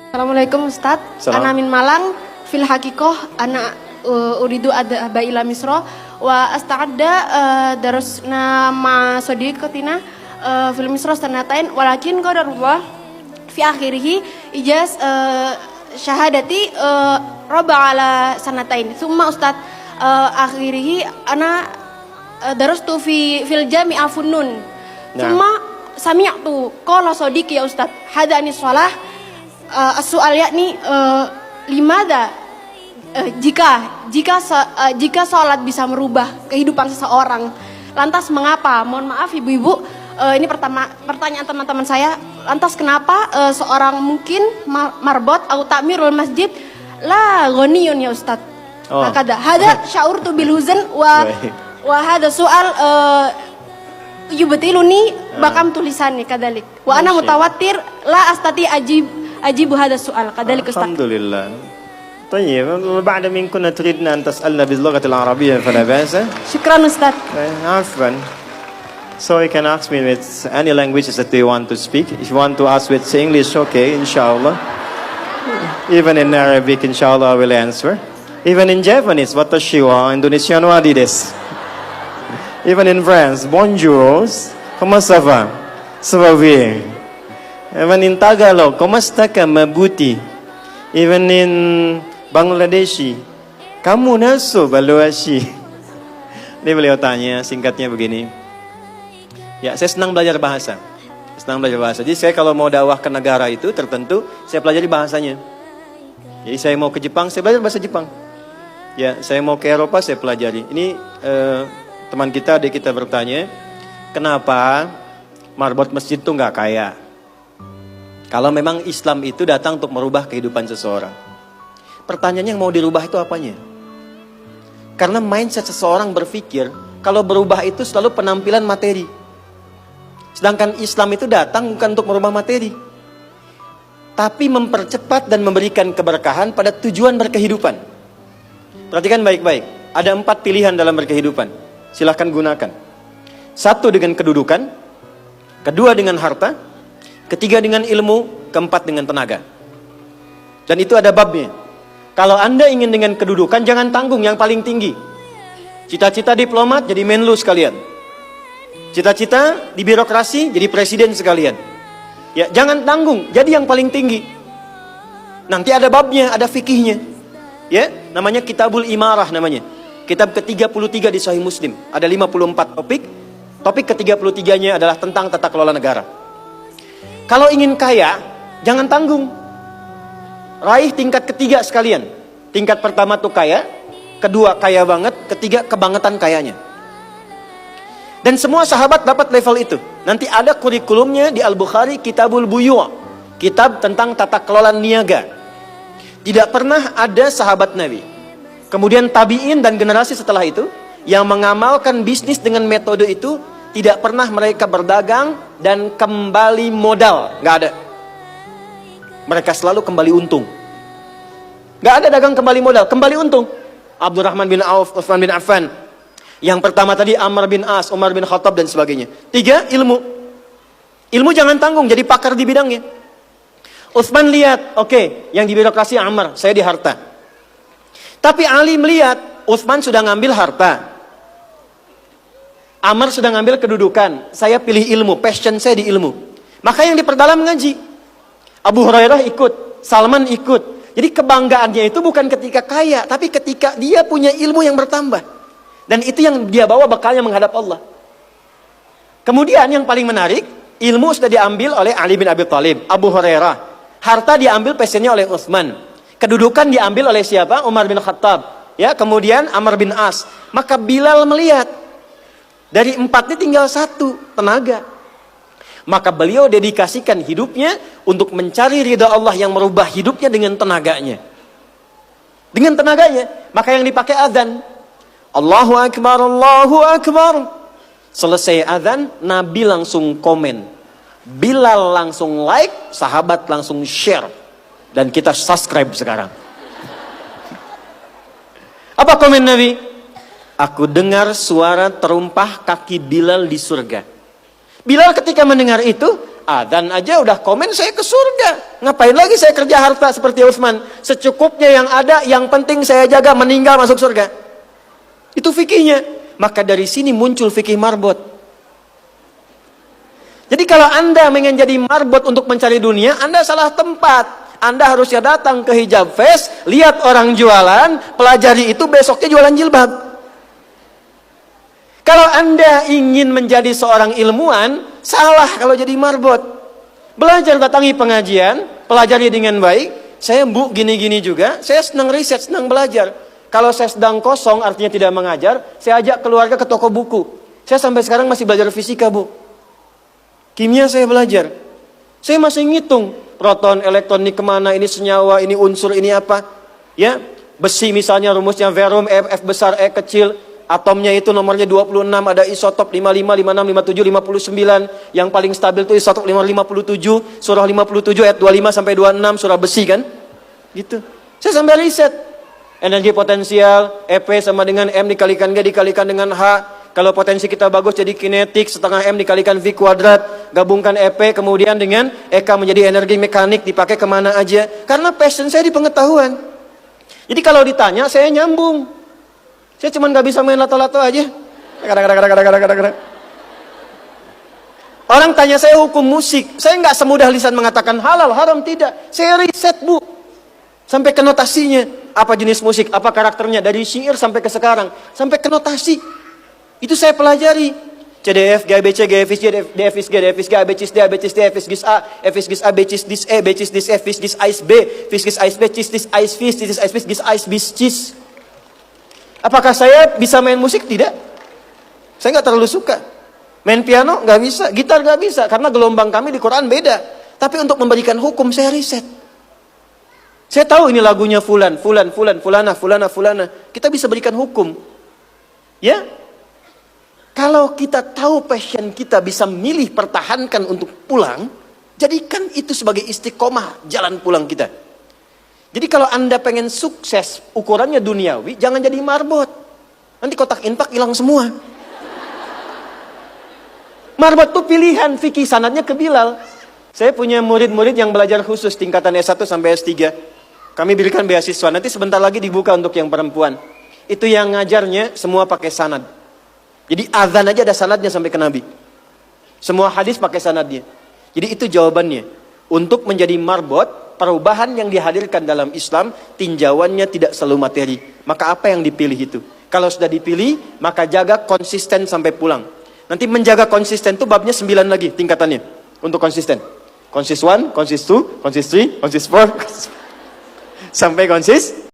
Assalamualaikum Ustaz. Ana min Malang fil haqiqah ana uridu adhaba ila Misra wa asta'adda darusna ma sadiqatina fil Misra sanatain walakin qadarullah fi akhirih ijaz syahadati raba ala sanatain. Summa Ustaz akhirih ana darastu fil jami'a funnun. Summa sami'tu qala sadiqi ya Ustaz hadani shalah as-soal yakni limada jika sholat bisa merubah kehidupan seseorang, lantas mengapa? Mohon maaf ibu-ibu, ini pertanyaan teman-teman saya. Lantas kenapa seorang mungkin marbot atau takmirul masjid la ghaniyun ya Ustaz? Kada hada sya'urtu bil huzn wa hada soal yubtiluni bakam tulisannya kadalik. Wa ana mutawatir la astati ajibu hada soal kadalik Ustaz. Alhamdulillah. طيب بعد من كنا تريدنا أن تسألنا باللغة العربية فلا بأس. شكرا أستاذ. عفوا. So you can ask me with any languages that you want to speak. If you want to ask with English, okay, inshallah. Even in Arabic, inshallah, I will answer. Even in Japanese, watashi wa Indonesian wa desu. Even in France, bonjour, comment ça va? Ça va bien. Even in Tagalog, kumusta ka mabuti? Even in Bangladeshi, kamu naso baluashi. Ini beliau tanya, singkatnya begini. Ya, saya senang belajar bahasa. Jadi saya kalau mau dakwah ke negara itu tertentu, saya pelajari bahasanya. Jadi saya mau ke Jepang, saya belajar bahasa Jepang. Ya, saya mau ke Eropa, saya pelajari. Ini teman kita, adik kita bertanya, kenapa marbot masjid itu nggak kaya? Kalau memang Islam itu datang untuk merubah kehidupan seseorang. Pertanyaannya yang mau dirubah itu apanya? Karena mindset seseorang berpikir, kalau berubah itu selalu penampilan materi. Sedangkan Islam itu datang bukan untuk merubah materi, tapi mempercepat dan memberikan keberkahan pada tujuan berkehidupan. Perhatikan baik-baik, ada 4 pilihan dalam berkehidupan. Silahkan gunakan. 1 dengan kedudukan, 2 dengan harta, 3 dengan ilmu, 4 dengan tenaga. Dan itu ada babnya. Kalau Anda ingin dengan kedudukan, jangan tanggung yang paling tinggi. Cita-cita diplomat jadi menlu sekalian. Cita-cita di birokrasi jadi presiden sekalian. Ya, jangan tanggung, jadi yang paling tinggi. Nanti ada babnya, ada fikihnya. Ya, namanya Kitabul Imarah namanya. Kitab ke-33 di Sahih Muslim. Ada 54 topik. Topik ke-33-nya adalah tentang tata kelola negara. Kalau ingin kaya, jangan tanggung. Raih tingkat ketiga sekalian. Tingkat pertama tuh kaya, kedua kaya banget, ketiga kebangetan kayanya. Dan semua sahabat dapat level itu. Nanti ada kurikulumnya di Al-Bukhari, Kitabul Buyu', kitab tentang tata kelola niaga. Tidak pernah ada sahabat Nabi, kemudian tabi'in dan generasi setelah itu yang mengamalkan bisnis dengan metode itu. Tidak pernah mereka berdagang dan kembali modal, nggak ada. Mereka selalu kembali untung. Gak ada dagang kembali modal, kembali untung. Abdurrahman bin Auf, Utsman bin Affan. Yang pertama tadi Amr bin As, Umar bin Khattab dan sebagainya. 3, ilmu. Ilmu jangan tanggung, jadi pakar di bidangnya. Utsman lihat, oke, yang di birokrasi Amr, saya di harta. Tapi Ali melihat, Utsman sudah ngambil harta. Amr sudah ngambil kedudukan, saya pilih ilmu, passion saya di ilmu. Maka yang diperdalam ngaji. Abu Hurairah ikut, Salman ikut. Jadi kebanggaannya itu bukan ketika kaya, tapi ketika dia punya ilmu yang bertambah. Dan itu yang dia bawa bekalnya menghadap Allah. Kemudian yang paling menarik, ilmu sudah diambil oleh Ali bin Abi Thalib, Abu Hurairah. Harta diambil passionnya oleh Utsman. Kedudukan diambil oleh siapa? Umar bin Khattab. Ya, kemudian Amr bin As. Maka Bilal melihat, dari 4 ini tinggal 1, tenaga. Maka beliau dedikasikan hidupnya untuk mencari ridha Allah yang merubah hidupnya dengan tenaganya. Dengan tenaganya. Maka yang dipakai azan. Allahu Akbar, Allahu Akbar. Selesai azan, Nabi langsung komen. Bilal langsung like, sahabat langsung share. Dan kita subscribe sekarang. Apa komen Nabi? Aku dengar suara terumpah kaki Bilal di surga. Bilal ketika mendengar itu, Adzan aja udah komen saya ke surga. Ngapain lagi saya kerja harta seperti Utsman? Secukupnya yang ada, yang penting saya jaga, meninggal masuk surga. Itu fikihnya. Maka dari sini muncul fikih marbot. Jadi kalau Anda ingin jadi marbot untuk mencari dunia, Anda salah tempat. Anda harusnya datang ke Hijab Fest, lihat orang jualan, pelajari itu, besoknya jualan jilbab. Kalau Anda ingin menjadi seorang ilmuwan, salah kalau jadi marbot. Belajar, datangi pengajian, pelajari dengan baik. Saya Bu gini-gini juga, saya senang riset, senang belajar. Kalau saya sedang kosong, artinya tidak mengajar, saya ajak keluarga ke toko buku. Saya sampai sekarang masih belajar fisika, Bu. Kimia saya belajar. Saya masih ngitung proton, elektron, ini kemana, ini senyawa, ini unsur, ini apa. Ya, besi misalnya rumusnya verum, F besar, E kecil. Atomnya itu nomornya 26, ada isotop 55, 56, 57, 59. Yang paling stabil itu isotop 57, surah 57 ayat 25 sampai 26, surah besi kan. Gitu. Saya sampai riset. Energi potensial, EP sama dengan M dikalikan G dikalikan dengan H. Kalau potensi kita bagus jadi kinetik, setengah M dikalikan V kuadrat. Gabungkan EP kemudian dengan EK menjadi energi mekanik, dipakai kemana aja. Karena passion saya di pengetahuan. Jadi kalau ditanya saya nyambung. Saya cuma gak bisa main lato-lato aja. Orang tanya saya hukum musik. Saya gak semudah lisan mengatakan halal, haram, tidak. Saya riset, Bu. Sampai ke notasinya. Apa jenis musik, apa karakternya. Dari syair sampai ke sekarang. Sampai ke notasi. Itu saya pelajari. C, D, F, G, B, C, G, F, G, D, F, G, D, F, G, A, B, C, D, A, B, C, D, F, G, A, F, G, A, B, C, D, E, B, C, D, F, G, Ice B, F, G, Ice B, C, D, Ice F, C, D, Ice B, G, Ice B, C. Apakah saya bisa main musik? Tidak. Saya nggak terlalu suka. Main piano nggak bisa, gitar nggak bisa, karena gelombang kami di Quran beda. Tapi untuk memberikan hukum saya riset. Saya tahu ini lagunya fulan, fulana. Kita bisa berikan hukum. Ya? Kalau kita tahu passion kita bisa milih pertahankan untuk pulang, jadikan itu sebagai istiqomah jalan pulang kita. Jadi kalau Anda pengen sukses, ukurannya duniawi, jangan jadi marbot. Nanti kotak infak hilang semua. Marbot itu pilihan, fikih sanadnya ke Bilal. Saya punya murid-murid yang belajar khusus tingkatan S1 sampai S3. Kami berikan beasiswa, nanti sebentar lagi dibuka untuk yang perempuan. Itu yang ngajarnya semua pakai sanad. Jadi azan aja ada sanadnya sampai ke Nabi. Semua hadis pakai sanadnya. Jadi itu jawabannya. Untuk menjadi marbot, perubahan yang dihadirkan dalam Islam, tinjauannya tidak selalu materi. Maka apa yang dipilih itu? Kalau sudah dipilih, maka jaga konsisten sampai pulang. Nanti menjaga konsisten itu babnya 9 lagi tingkatannya. Untuk konsisten. Konsis 1, konsis 2, konsis 3, konsis 4. Sampai konsis